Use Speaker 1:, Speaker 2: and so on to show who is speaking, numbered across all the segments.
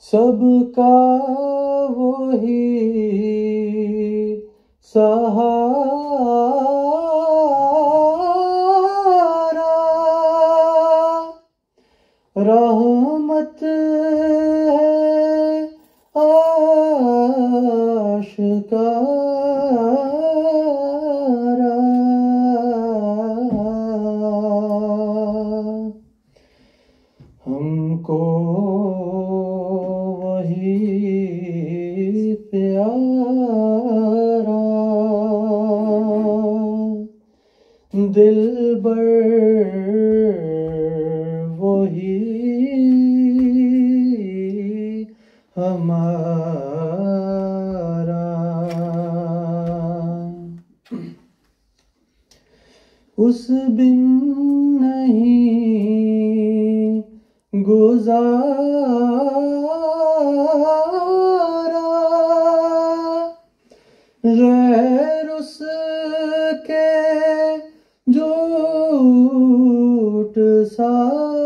Speaker 1: सबका वही सहारा, रहमत है आशिकारा। हमको वही प्यारा, दिलबर वही हमारा। उस बिन नहीं गुजारा, गैर उसके झूठ सारा।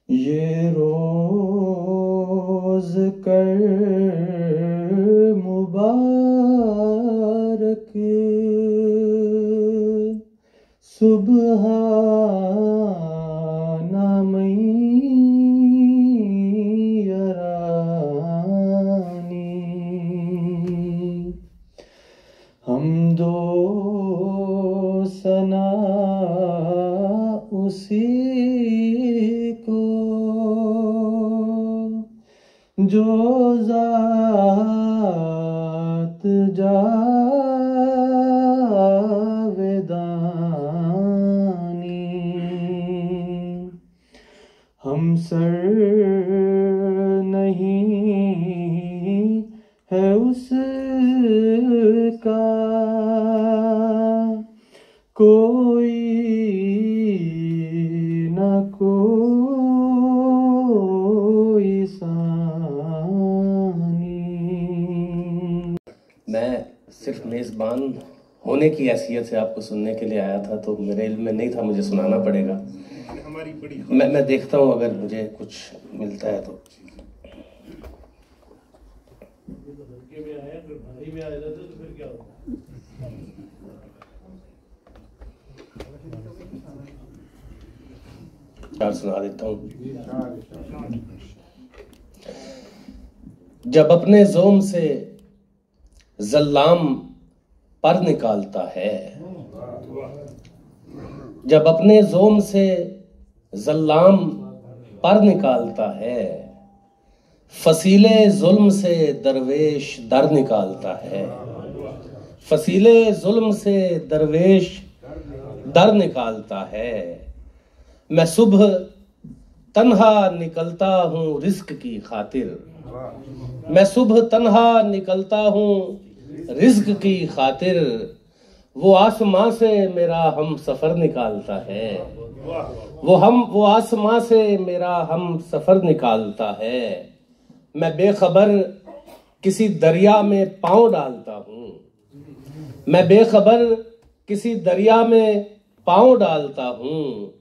Speaker 1: ये रोज कर मुबारक, सुबहाना मैया रानी। हम दो सना उसी को जो ज़ात जावेदानी। हम सर नहीं है उसका कोई न कोई सानी।
Speaker 2: मैं सिर्फ मेज़बान होने की हैसियत से आपको सुनने के लिए आया था, तो मेरे इल्म में नहीं था मुझे सुनाना पड़ेगा। मैं देखता हूँ अगर मुझे कुछ मिलता है तो। चार सुना देता हूँ। जब अपने जोम से जल्लाम पर निकालता है, जब अपने जोम से जल्लाम पर निकालता है, फसीले जुल्म से दरवेश दर निकालता है। फसीले जुल्म से दरवेश दर निकालता है। मैं सुबह तन्हा निकलता हूँ रिज़्क़ की खातिर, मैं सुबह तन्हा निकलता हूँ रिज़्क़ की खातिर। वो आसमां से मेरा हम सफ़र निकालता है, वो आसमां से मेरा हम सफ़र निकालता है। मैं बेखबर किसी दरिया में पाँव डालता हूँ, मैं बेखबर किसी दरिया में पाँव डालता हूँ।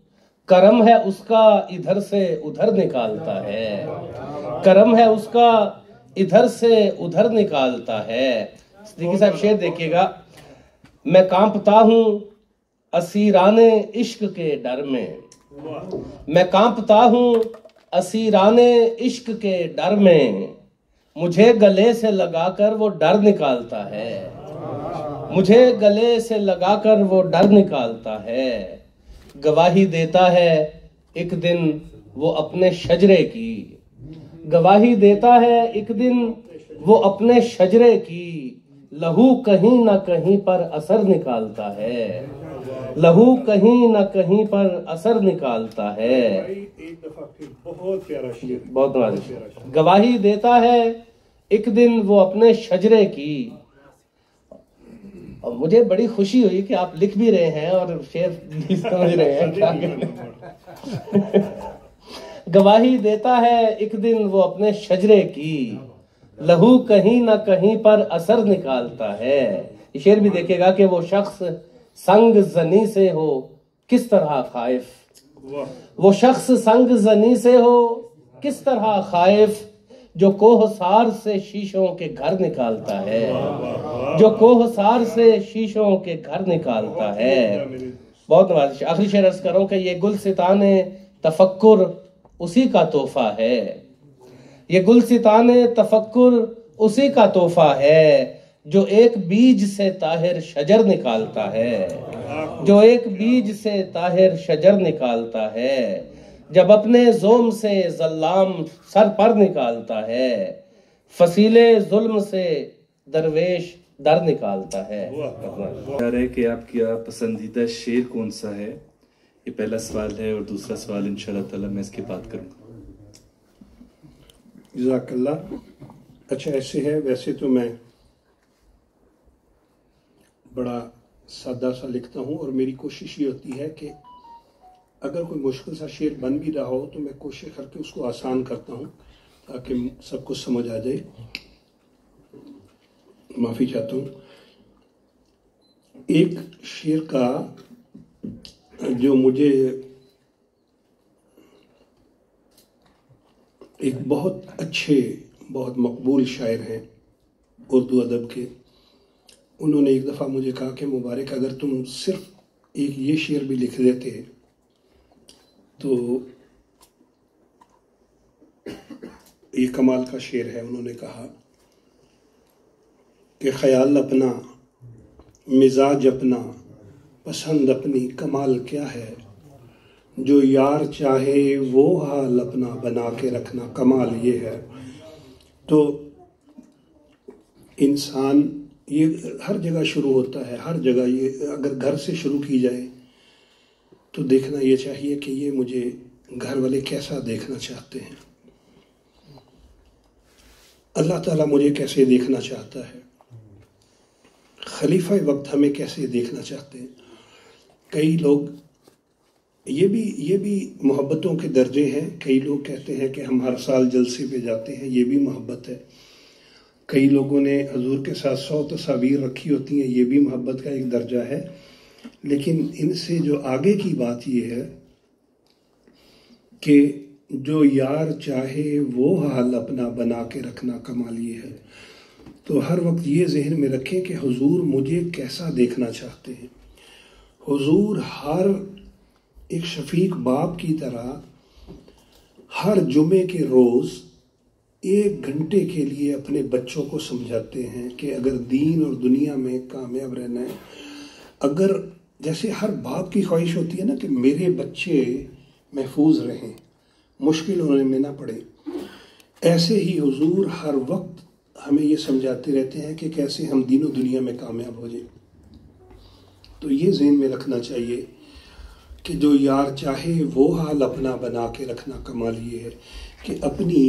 Speaker 2: करम है उसका इधर से उधर निकालता है, करम है उसका इधर से उधर निकालता है। सिद्दीकी साहब शेर देखिएगा। मैं कांपता हूँ असीराने इश्क के डर में, मैं कांपता हूँ असीराने इश्क के डर में। मुझे गले से लगाकर वो डर निकालता है, मुझे गले से लगाकर वो डर निकालता है। गवाही देता है एक दिन वो अपने शजरे की, गवाही देता है एक दिन वो अपने शजरे की। लहू कहीं ना कहीं पर असर निकालता है, लहू कहीं ना कहीं पर असर निकालता है।
Speaker 3: बहुत प्यारा शेर,
Speaker 2: बहुत नाज़िक। गवाही देता है एक दिन वो अपने शजरे की। और मुझे बड़ी खुशी हुई कि आप लिख भी रहे हैं और शेर भी समझ रहे हैं क्या करें। गवाही देता है एक दिन वो अपने शजरे की, लहू कहीं ना कहीं पर असर निकालता है। ये शेर भी देखिएगा कि वो शख्स संग जनी से हो किस तरह खाइफ,
Speaker 3: वाह
Speaker 2: वो शख्स संग जनी से हो किस तरह खाइफ, जो कोहसार से शीशों के घर निकालता है, जो कोहसार से शीशों के घर निकालता है। बहुत नवाजिश। आखिरी शेर अर्ज करूं कि ये गुलसिताने तफक्कुर उसी का तोहफा है, ये गुलसिताने तफक्कुर उसी का तोहफा है, जो एक बीज से ताहिर शजर निकालता है, जो एक बीज से ताहिर शजर निकालता है, जब अपने जोम से जल्लाम सर पर निकालता है, फसीले जुल्म से दरवेश दर निकालता है।
Speaker 4: कह रहे कि आपका पसंदीदा शेर कौन सा है, ये पहला सवाल है, और दूसरा सवाल इंशाल्लाह ताला मैं इसकी बात करूंगा।
Speaker 3: जज़ाकल्लाह। अच्छा ऐसे है, वैसे तो मैं बड़ा सादा सा लिखता हूँ और मेरी कोशिश ये होती है कि अगर कोई मुश्किल सा शेर बन भी रहा हो तो मैं कोशिश करके उसको आसान करता हूँ ताकि सबको समझ आ जाए। माफ़ी चाहता हूँ। एक शेर का जो मुझे एक बहुत अच्छे बहुत मकबूल शायर हैं उर्दू अदब के, उन्होंने एक दफ़ा मुझे कहा कि मुबारक अगर तुम सिर्फ एक ये शेर भी लिख देते तो ये कमाल का शेर है। उन्होंने कहा कि ख्याल अपना, मिजाज अपना, पसंद अपनी, कमाल क्या है, जो यार चाहे वो हाल अपना बना के रखना, कमाल ये है। तो इंसान ये हर जगह शुरू होता है, हर जगह ये अगर घर से शुरू की जाए तो देखना ये चाहिए कि ये मुझे घर वाले कैसा देखना चाहते हैं, अल्लाह ताला मुझे कैसे देखना चाहता है, खलीफा वक्त हमें कैसे देखना चाहते हैं। कई लोग ये भी मोहब्बतों के दर्जे हैं। कई लोग कहते हैं कि हम हर साल जलसे पे जाते हैं, ये भी मोहब्बत है। कई लोगों ने हजूर के साथ 100 तस्वीर रखी होती हैं, ये भी मोहब्बत का एक दर्जा है। लेकिन इनसे जो आगे की बात ये है कि जो यार चाहे वो हाल अपना बना के रखना, कमाल ये है। तो हर वक्त ये जहन में रखें कि हुजूर मुझे कैसा देखना चाहते हैं। हुजूर हर एक शफीक बाप की तरह हर जुमे के रोज़ 1 घंटे के लिए अपने बच्चों को समझाते हैं कि अगर दीन और दुनिया में कामयाब रहना है, अगर जैसे हर बाप की ख्वाहिश होती है ना कि मेरे बच्चे महफूज रहें, मुश्किल उन्हें में ना पड़े, ऐसे ही हुजूर हर वक्त हमें ये समझाते रहते हैं कि कैसे हम दीन और दुनिया में कामयाब हो जाए। तो ये ज़हन में रखना चाहिए कि जो यार चाहे वो हाल अपना बना के रखना, कमाल ये है कि अपनी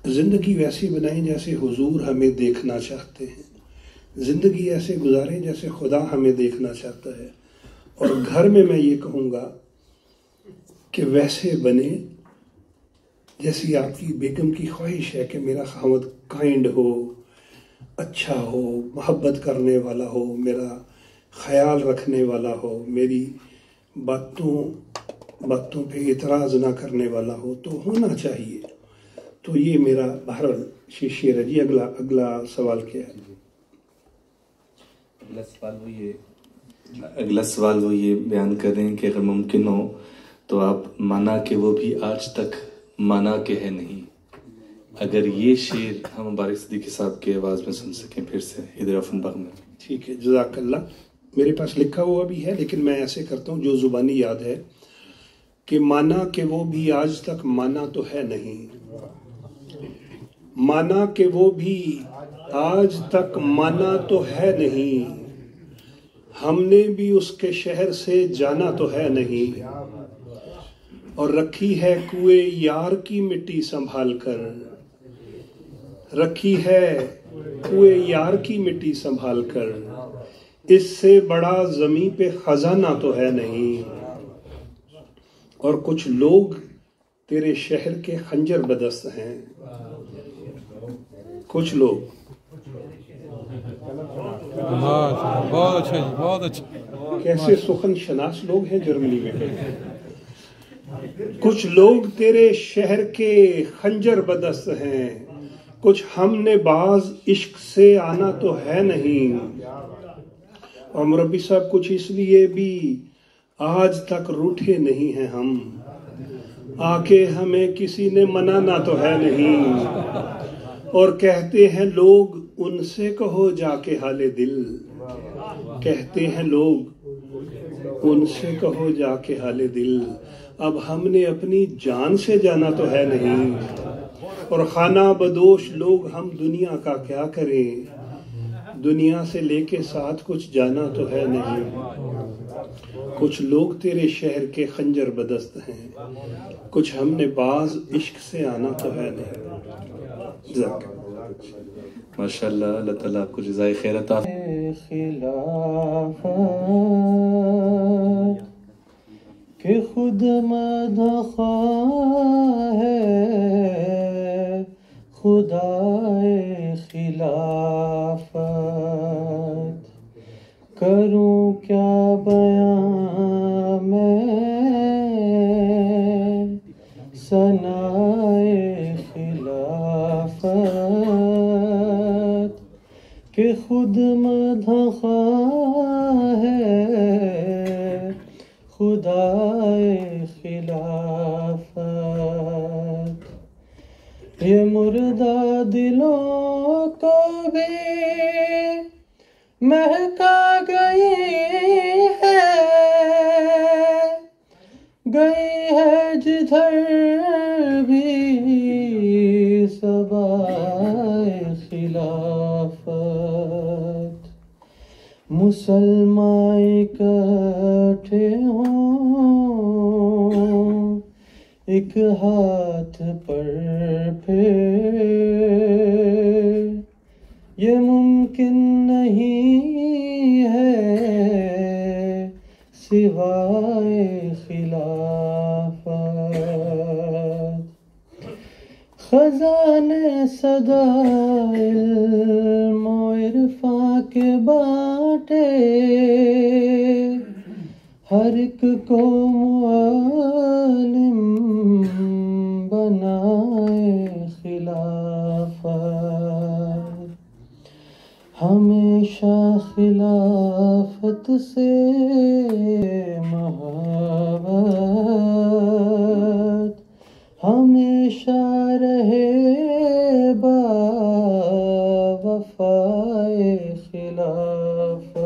Speaker 3: ज़िंदगी वैसी बनाएं जैसे हुजूर हमें देखना चाहते हैं, ज़िंदगी ऐसे गुजारें जैसे खुदा हमें देखना चाहता है। और घर में मैं ये कहूँगा कि वैसे बने जैसी आपकी बेगम की ख्वाहिश है कि मेरा खामद काइंड हो, अच्छा हो, मोहब्बत करने वाला हो, मेरा ख्याल रखने वाला हो, मेरी बातों पे इतराज़ ना करने वाला हो, तो होना चाहिए। तो ये मेरा बहरहाल शेर है जी। अगला सवाल क्या है?
Speaker 4: अगला सवाल वो ये बयान कर रहे हैं कि अगर मुमकिन हो तो आप माना कि वो भी आज तक माना के है नहीं। अगर ये शेर हम मुबारक सिद्दीकी साहब की आवाज़ में सुन सकें फिर से इधर अफनबाग में।
Speaker 3: ठीक है, जज़ाकल्लाह। मेरे पास लिखा हुआ भी है लेकिन मैं ऐसे करता हूँ जो ज़ुबानी याद है कि माना कि वो भी आज तक माना तो है नहीं, माना कि वो भी आज तक माना तो है नहीं, हमने भी उसके शहर से जाना तो है नहीं, और रखी है कुएं यार की मिट्टी संभाल कर, रखी है कुएं यार की मिट्टी संभाल कर, इससे बड़ा ज़मीं पे खजाना तो है नहीं, और कुछ लोग तेरे शहर के खंजर बदस्त हैं, कुछ लोग
Speaker 5: माशाल्लाह, बहुत अच्छा जी, बहुत अच्छा।
Speaker 3: कैसे सुखन शनास लोग हैं जर्मनी में। कुछ लोग तेरे शहर के खंजर बदस्त हैं, कुछ हमने बाज इश्क से आना तो है नहीं। और मुरब्बी साहब कुछ इसलिए भी आज तक रूठे नहीं हैं हम, आके हमें किसी ने मनाना तो है नहीं। और कहते हैं लोग उनसे कहो जाके हाले दिल, कहते हैं लोग उनसे कहो जाके हाले दिल। अब हमने अपनी जान से जाना तो है नहीं, और खाना बदोश लोग हम दुनिया का क्या करें, दुनिया से लेके साथ कुछ जाना तो है नहीं। कुछ लोग तेरे शहर के खंजर बदस्त हैं, कुछ हमने बाज इश्क से आना तो है नहीं।
Speaker 4: माशाल्लाह, अल्लाह ताला आपको जज़ाए खैर अता
Speaker 1: खिलाफत कि खुद मदखा है खुदाए खिलाफत। करूं क्या बयां मैं सनाए खिलाफत कि खुद मदखा है खुदाए खिलाफत। ये मुर्दा दिलों को भी महका गई है जिधर भी सबाए खिलाफत। मुसलमान इकट्ठे हों एक हाथ पर फिर ये मुमकिन नहीं है सिवाय खिलाफत। खजाने सदा इल्म और इरफा के बाटे हर एक को मुअल्लिम बनाए खिलाफत। हमेशा खिलाफत से मोहब्बत हमेशा रहे बा वफाए खिलाफत।